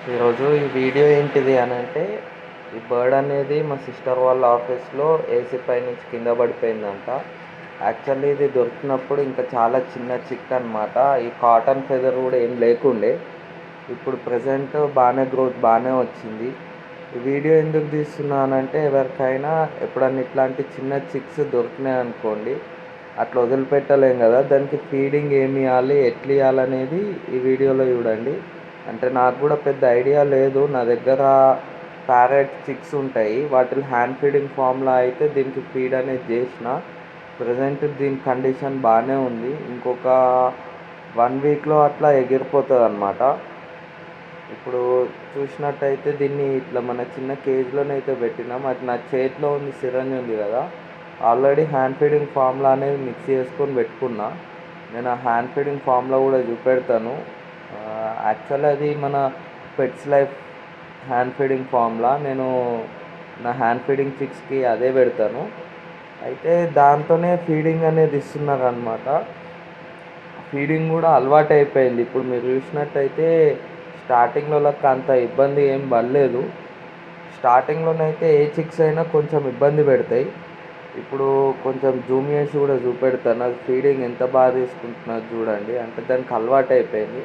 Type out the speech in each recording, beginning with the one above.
ఈరోజు ఈ వీడియో ఏంటిది అని అంటే, ఈ బర్డ్ అనేది మా సిస్టర్ వాళ్ళ ఆఫీస్లో ఏసీ పై నుంచి కింద పడిపోయిందంట. యాక్చువల్లీ ఇది దొరికినప్పుడు ఇంకా చాలా చిన్న చిక్ అనమాట. ఈ కాటన్ ఫెదర్ కూడా ఏం లేకుండే. ఇప్పుడు ప్రజెంట్ బాగానే గ్రోత్ బాగానే వచ్చింది. ఈ వీడియో ఎందుకు తీస్తున్నానంటే, ఎవరికైనా ఎప్పుడన్నా ఇట్లాంటి చిన్న చిక్స్ దొరికినాయి అనుకోండి, అట్లా వదిలిపెట్టలేం కదా, దానికి ఫీడింగ్ ఏమి ఇవ్వాలి, ఎట్లా ఇవ్వాలనేది ఈ వీడియోలో చూడండి. అంటే నాకు కూడా పెద్ద ఐడియా లేదు. నా దగ్గర ప్యారెట్ చిక్స్ ఉంటాయి, వాటిని హ్యాండ్ ఫీడింగ్ ఫామ్లో అయితే దీనికి ఫీడ్ అనేది చేసిన. ప్రజెంట్ దీని కండిషన్ బాగానే ఉంది. ఇంకొక 1 వీక్లో అట్లా ఎగిరిపోతుంది అన్నమాట. ఇప్పుడు చూసినట్టయితే దీన్ని ఇట్లా మన చిన్న కేజ్లోనైతే పెట్టినాం. అది నా చేతిలో ఉంది, సిరంజ్ ఉంది కదా, ఆల్రెడీ హ్యాండ్ ఫీడింగ్ ఫామ్లో అనేది మిక్స్ చేసుకొని పెట్టుకున్నా. నేను ఆ హ్యాండ్ ఫీడింగ్ ఫామ్లో కూడా చూపెడతాను. యాక్చువల్లీ అది మన పెట్స్ లైఫ్ హ్యాండ్ ఫీడింగ్ ఫామ్లా. నేను నా హ్యాండ్ ఫీడింగ్ చిక్స్కి అదే పెడతాను. అయితే దాంతోనే ఫీడింగ్ అనేది ఇస్తున్నారు అనమాట. ఫీడింగ్ కూడా అలవాటు అయిపోయింది. ఇప్పుడు మీరు చూసినట్టయితే స్టార్టింగ్లో అంత ఇబ్బంది ఏం పడలేదు. స్టార్టింగ్లోనైతే ఏ చిక్స్ అయినా కొంచెం ఇబ్బంది పెడతాయి. ఇప్పుడు కొంచెం జూమ్ చేసి కూడా చూపెడతాను. అది ఫీడింగ్ ఎంత బాగా తీసుకుంటున్నది చూడండి. అంటే దానికి అలవాటు అయిపోయింది.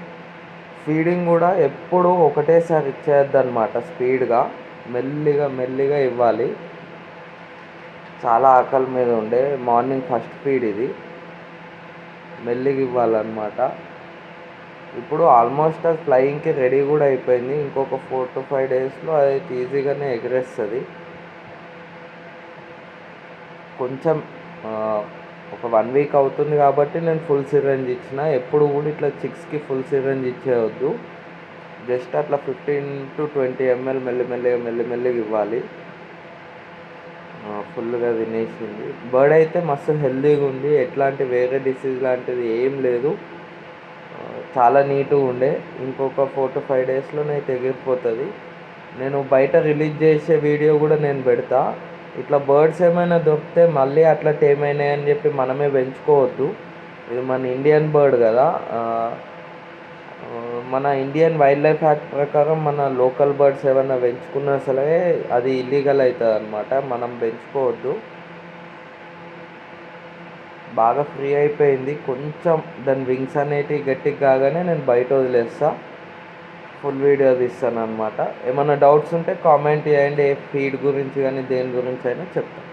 ఫీడింగ్ కూడా ఎప్పుడూ ఒకటేసారి ఇచ్చేయద్దు అనమాట. స్పీడ్గా మెల్లిగా మెల్లిగా ఇవ్వాలి. చాలా ఆకలి మీద ఉండే మార్నింగ్ ఫస్ట్ ఫీడ్ ఇది, మెల్లిగా ఇవ్వాలన్నమాట. ఇప్పుడు ఆల్మోస్ట్ అది ఫ్లయింగ్కి రెడీ కూడా అయిపోయింది. ఇంకొక 4 to 5 డేస్లో అది ఈజీగానే ఎగరేస్తుంది. కొంచెం ఒక 1 వీక్ అవుతుంది కాబట్టి నేను ఫుల్ సిరంజ్ ఇచ్చిన. ఎప్పుడు కూడా ఇట్లా చిక్స్కి ఫుల్ సిరంజ్ ఇచ్చేయవద్దు. జస్ట్ అట్లా 15 to 20 ml మెల్లిమెల్లిగా ఇవ్వాలి. ఫుల్గా తినేసింది. బర్డ్ అయితే మస్తు హెల్తీగా ఉంది. ఎట్లాంటి వేరే డిసీజ్ లాంటిది ఏం లేదు. చాలా నీట్గా ఉండే. ఇంకొక 4 to 5 డేస్లోనైతే ఎగిరిపోతుంది. నేను బయట రిలీజ్ చేసే వీడియో కూడా నేను పెడతా. ఇట్లా బర్డ్స్ ఏమైనా దొరికితే మళ్ళీ అట్లా ఏమైనాయి అని చెప్పి మనమే పెంచుకోవద్దు. ఇది మన ఇండియన్ బర్డ్ కదా. మన ఇండియన్ వైల్డ్ లైఫ్ యాక్ట్ ప్రకారం మన లోకల్ బర్డ్స్ ఏమైనా పెంచుకున్నా సరే అది ఇల్లీగల్ అవుతుంది అన్నమాట. మనం పెంచుకోవద్దు. బాగా ఫ్రీ అయిపోయింది. కొంచెం దాని వింగ్స్ అనేటివి గట్టిగా కాగానే నేను బయట వదిలేస్తా. ఫుల్ వీడియో తీస్తాను అనమాట. ఏమైనా డౌట్స్ ఉంటే కామెంట్ చేయండి. ఫీడ్ గురించి కానీ దేని గురించి అయినా చెప్తాను.